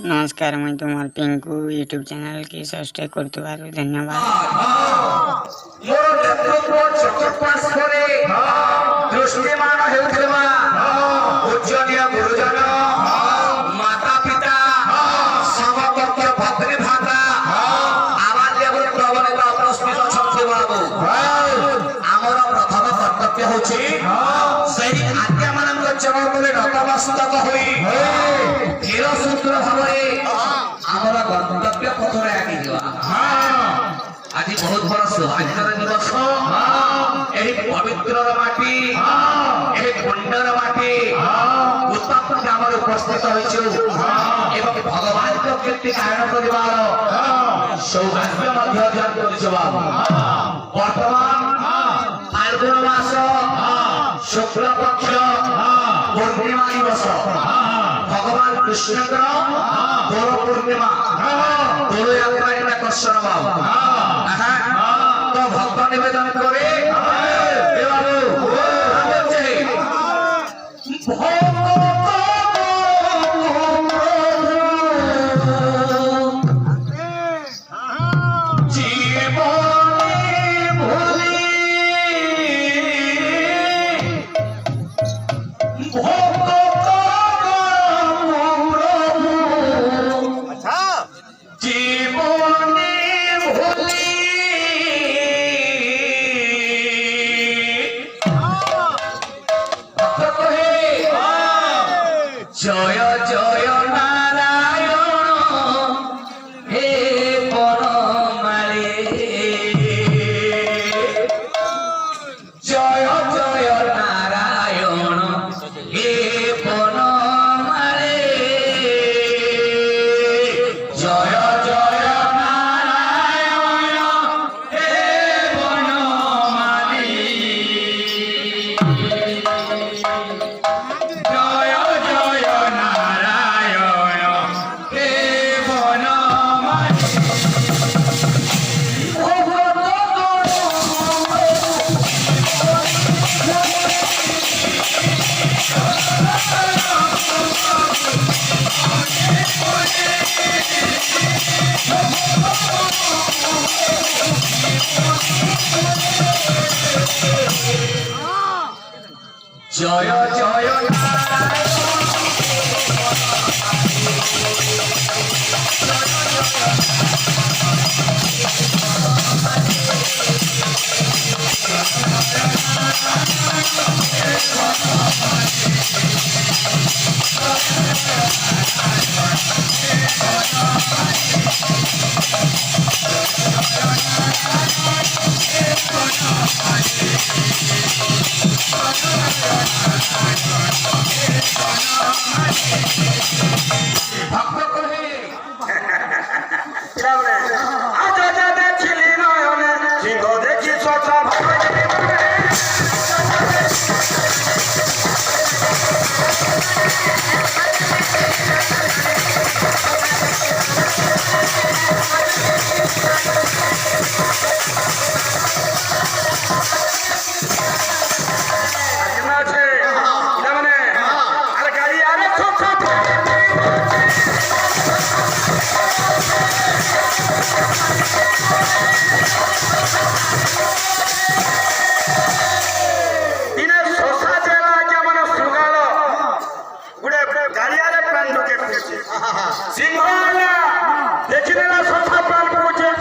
नमस्कार मैं तुम्हार पिंकू यूट्यूब चैनल की सब्सक्राइब करते धन्यवाद। आज बहुत बड़ा सुहागिनर दिवस पवित्र माटी कुंडर माटी उत्तम आम उपस्थित भगवान कीर्ति गायन कर सौभाग्य वर्तमान फाल्गुन मास शुक्ल पक्ष पूर्णिमा दिवस भगवान कृष्ण दोल पूर्णिमा दोल यात्रा कर्षण तो भक्त निवेदन करे जय जय नारायण हे परमाले जय जय नारायण हे परमाले जय जय नारायण हे परमाले जय जय सिंह देखने